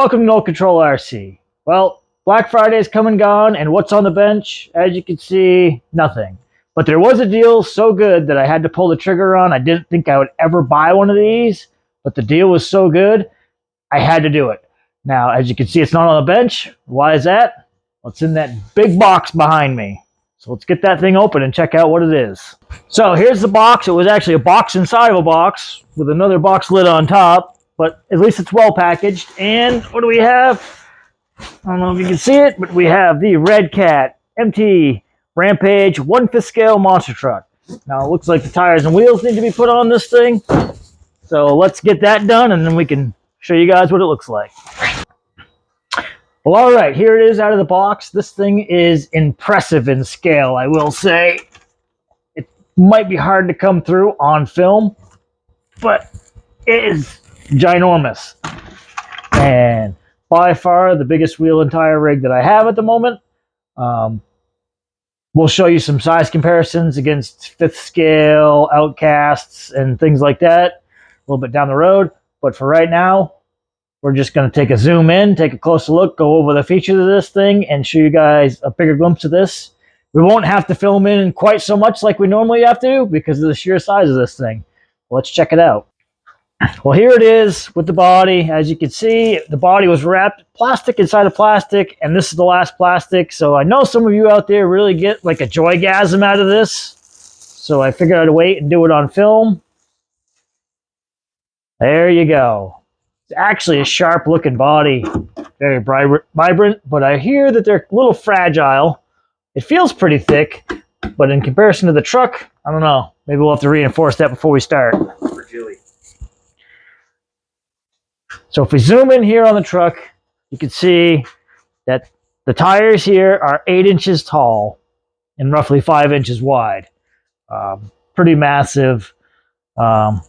Welcome to No Control RC. Well, Black Friday's come and gone, and what's on the bench? As you can see, nothing. But there was a deal so good that I had to pull the trigger on. I didn't think I would ever buy one of these, but the deal was so good, I had to do it. Now, as you can see, it's not on the bench. Why is that? Well, it's in that big box behind me. So let's get that thing open and check out what it is. So here's the box. It was actually a box inside of a box with another box lid on top, but at least it's well packaged. And what do we have? I don't know if you can see it, but we have the Redcat Rampage 1/5 scale monster truck. Now it looks like the tires and wheels need to be put on this thing. So let's get that done and then we can show you guys what it looks like. Well, all right, here it is out of the box. This thing is impressive in scale, I will say. It might be hard to come through on film, but it is ginormous. And by far the biggest wheel and tire rig that I have at the moment. We'll show you some size comparisons against 5th scale, outcasts, and things like that a little bit down the road. But for right now, we're just going to take a zoom in, take a closer look, go over the features of this thing, and show you guys a bigger glimpse of this. We won't have to film in quite so much like we normally have to do because of the sheer size of this thing. Let's check it out. Well, here it is with the body. As you can see, the body was wrapped plastic inside of plastic, and this is the last plastic. So I know some of you out there really get like a joygasm out of this. So I figured I'd wait and do it on film. There you go. It's actually a sharp looking body, very vibrant, but I hear that they're a little fragile. It feels pretty thick, but in comparison to the truck, I don't know. Maybe we'll have to reinforce that before we start. So if we zoom in here on the truck, you can see that the tires here are 8 inches tall and roughly 5 inches wide. Pretty massive. We're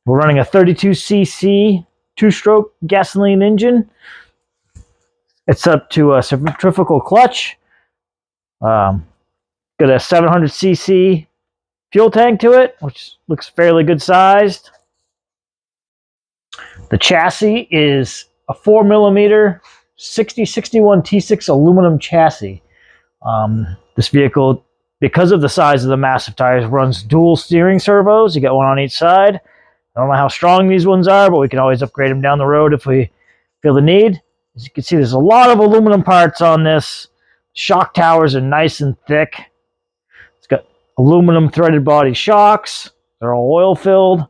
running a 32cc 2-stroke gasoline engine. It's up to a centrifugal clutch. Got a 700cc fuel tank to it, which looks fairly good sized. The chassis is a 4mm 6061 T6 aluminum chassis. This vehicle, because of the size of the massive tires, runs dual steering servos. You got one on each side. I don't know how strong these ones are, but we can always upgrade them down the road if we feel the need. As you can see, there's a lot of aluminum parts on this. Shock towers are nice and thick. It's got aluminum threaded body shocks. They're all oil filled.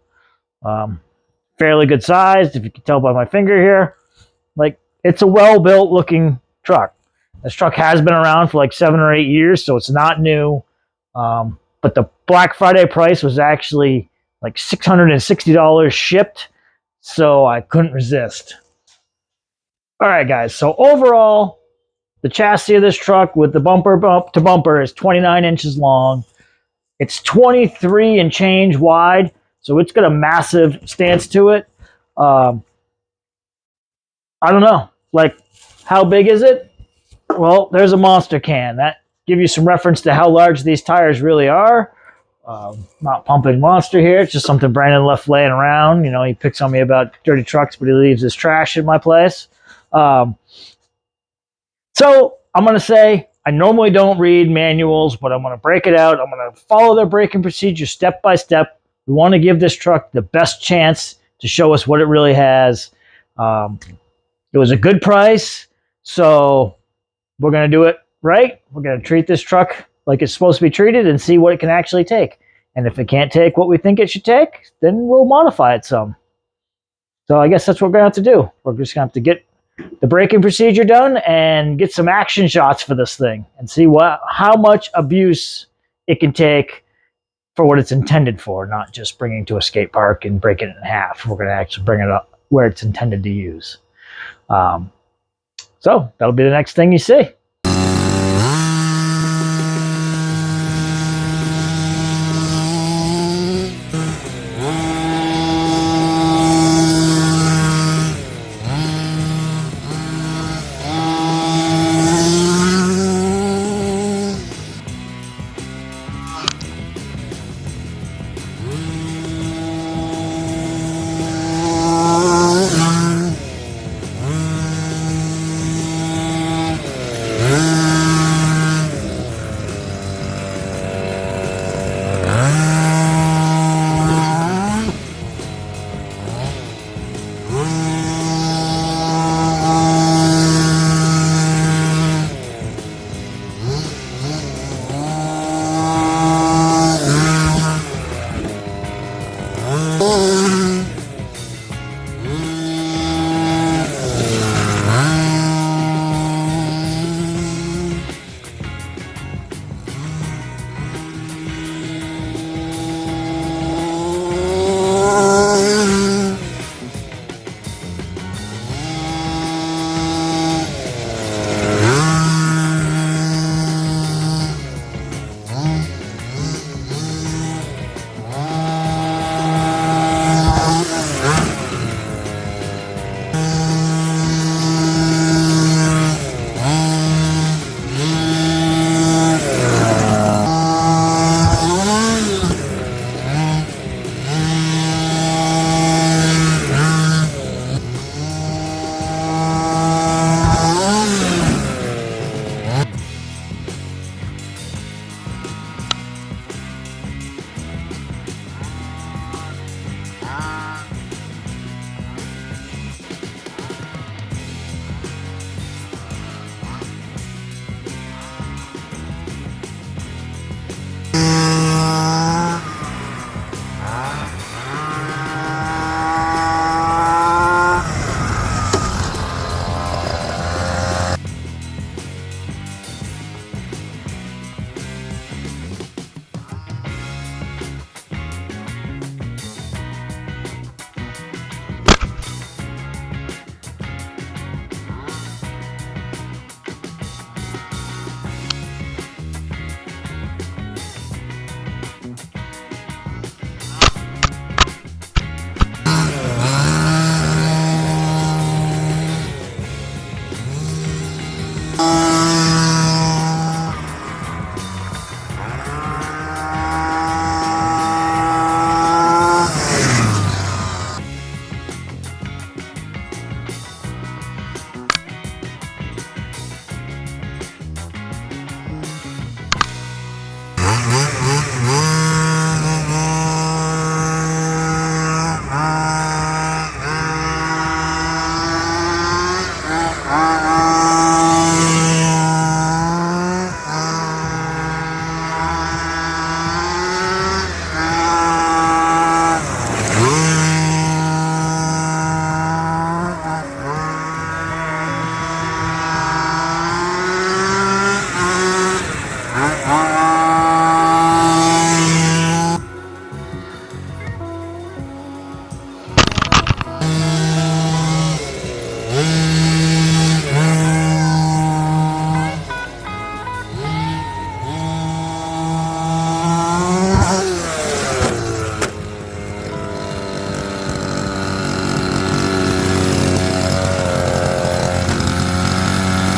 Fairly good sized, if you can tell by my finger here. Like, it's a well-built looking truck. This truck has been around for like 7 or 8 years, so it's not new. But the Black Friday price was actually like $660 shipped, so I couldn't resist. All right, guys, so overall, the chassis of this truck with the bumper to bumper is 29 inches long. It's 23 and change wide, so it's got a massive stance to it. I don't know, like, how big is it? Well, there's a monster can. That gives you some reference to how large these tires really are. Not pumping monster here. It's just something Brandon left laying around. You know, he picks on me about dirty trucks, but he leaves his trash in my place. So I'm going to say, I normally don't read manuals, but I'm going to break it out. I'm going to follow their braking procedure step by step. We want to give this truck the best chance to show us what it really has. It was a good price, so we're going to do it right. We're going to treat this truck like it's supposed to be treated and see what it can actually take. And if it can't take what we think it should take, then we'll modify it some. So I guess that's what we're going to have to do. We're just going to have to get the braking procedure done and get some action shots for this thing and see how much abuse it can take for what it's intended for, not just bringing it to a skate park and breaking it in half. We're going to actually bring it up where it's intended to use. So that'll be the next thing you see.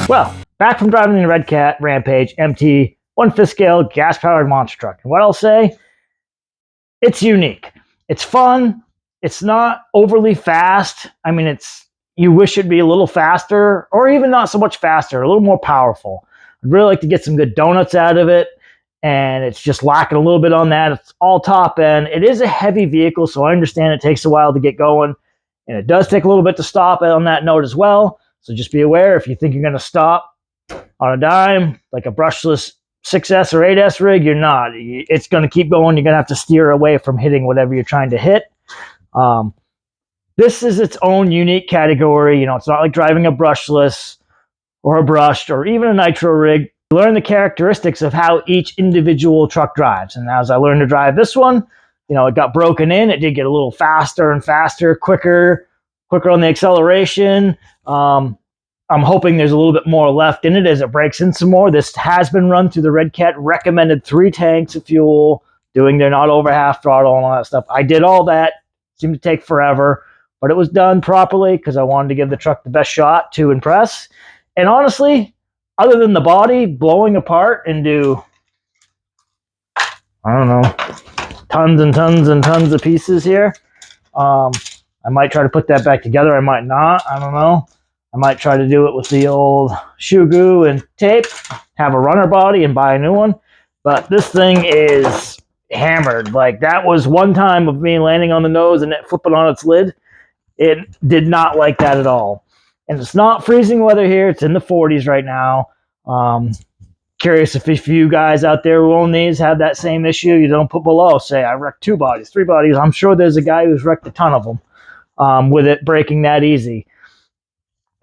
Well, back from driving the Redcat Rampage MT 1/5 scale gas powered monster truck. And what I'll say, it's unique. It's fun. It's not overly fast. I mean, you wish it'd be a little faster, or even not so much faster, a little more powerful. I'd really like to get some good donuts out of it, and it's just lacking a little bit on that. It's all top end. It is a heavy vehicle, so I understand it takes a while to get going, and it does take a little bit to stop on that note as well. So just be aware, if you think you're going to stop on a dime, like a brushless 6S or 8S rig, you're not. It's going to keep going. You're going to have to steer away from hitting whatever you're trying to hit. This is its own unique category. You know, it's not like driving a brushless or a brushed or even a nitro rig. You learn the characteristics of how each individual truck drives. And as I learned to drive this one, you know, it got broken in. It did get a little faster and faster, quicker on the acceleration. I'm hoping there's a little bit more left in it as it breaks in some more. This has been run through the Redcat recommended 3 tanks of fuel, doing they're not over half throttle and all that stuff. I did all that. Seemed to take forever, but it was done properly because I wanted to give the truck the best shot to impress. And honestly, other than the body blowing apart into, I don't know, tons and tons and tons of pieces here, I might try to put that back together. I might not. I don't know. I might try to do it with the old shoe glue and tape, have a runner body and buy a new one. But this thing is hammered. Like, that was one time of me landing on the nose and it flipping on its lid. It did not like that at all. And it's not freezing weather here. It's in the 40s right now. Curious if you guys out there who own these have that same issue. You don't put below, say, I wrecked 2 bodies, 3 bodies. I'm sure there's a guy who's wrecked a ton of them with it breaking that easy.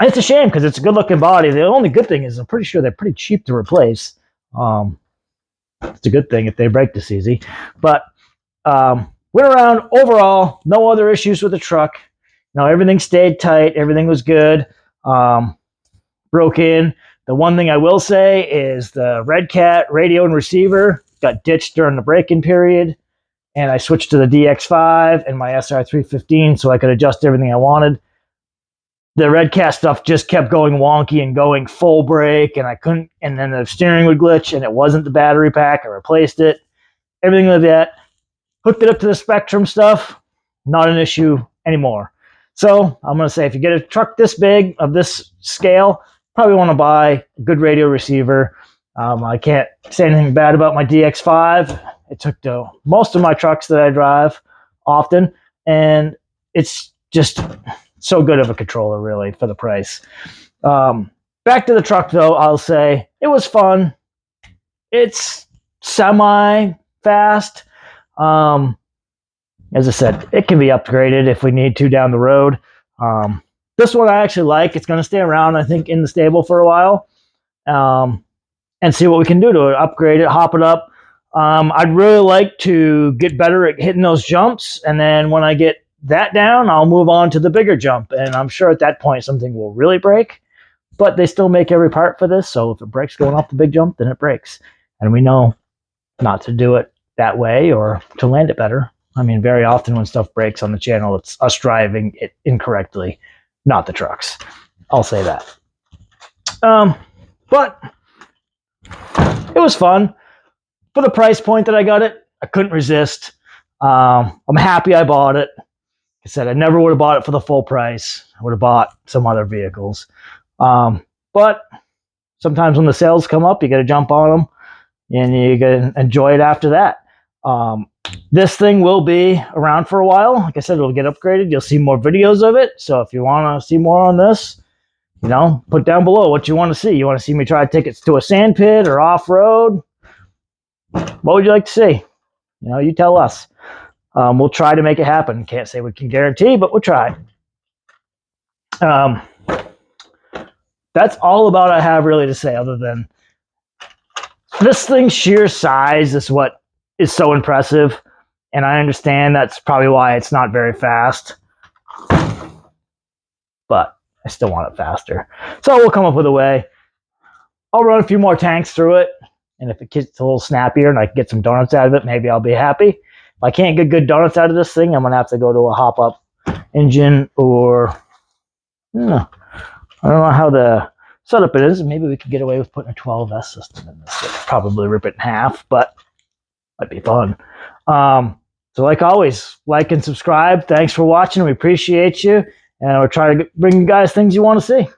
And it's a shame because it's a good-looking body. The only good thing is I'm pretty sure they're pretty cheap to replace. It's a good thing if they break this easy. But went around overall, no other issues with the truck. You know, everything stayed tight. Everything was good. Broke in. The one thing I will say is the Redcat radio and receiver got ditched during the break-in period, and I switched to the DX5 and my SR315 so I could adjust everything I wanted. The Redcat stuff just kept going wonky and going full brake, and I couldn't, and then the steering would glitch, and it wasn't the battery pack. I replaced it. Everything like that. Hooked it up to the Spectrum stuff. Not an issue anymore. So I'm going to say, if you get a truck this big, of this scale, probably want to buy a good radio receiver. I can't say anything bad about my DX5. It took to most of my trucks that I drive often, and it's just so good of a controller, really, for the price. Back to the truck, though, I'll say it was fun. It's semi-fast. As I said, it can be upgraded if we need to down the road. This one I actually like. It's going to stay around, I think, in the stable for a while, and see what we can do to it. Upgrade it, hop it up. I'd really like to get better at hitting those jumps, and then when I get that down, I'll move on to the bigger jump, and I'm sure at that point something will really break, but they still make every part for this, so if it breaks going off the big jump, then it breaks, and we know not to do it that way or to land it better. I mean, very often when stuff breaks on the channel, it's us driving it incorrectly, not the trucks. I'll say that. But it was fun. For the price point that I got it, I couldn't resist. I'm happy I bought it. Like I said, I never would have bought it for the full price. I would have bought some other vehicles. But sometimes when the sales come up, you got to jump on them and you got to enjoy it after that. This thing will be around for a while. Like I said, it'll get upgraded. You'll see more videos of it. So if you want to see more on this, you know, put down below what you want to see. You want to see me try to take it to a sand pit or off-road? What would you like to see? You know, you tell us. We'll try to make it happen. Can't say we can guarantee, but we'll try. That's all about I have really to say, other than this thing's sheer size is what is so impressive. And I understand that's probably why it's not very fast. But I still want it faster. So we'll come up with a way. I'll run a few more tanks through it. And if it gets a little snappier and I can get some donuts out of it, maybe I'll be happy. If I can't get good donuts out of this thing, I'm going to have to go to a hop-up engine or... I don't know how the setup it is. Maybe we could get away with putting a 12S system in this. Probably rip it in half, but might be fun. So like always, like and subscribe. Thanks for watching. We appreciate you. And we're trying to bring you guys things you want to see.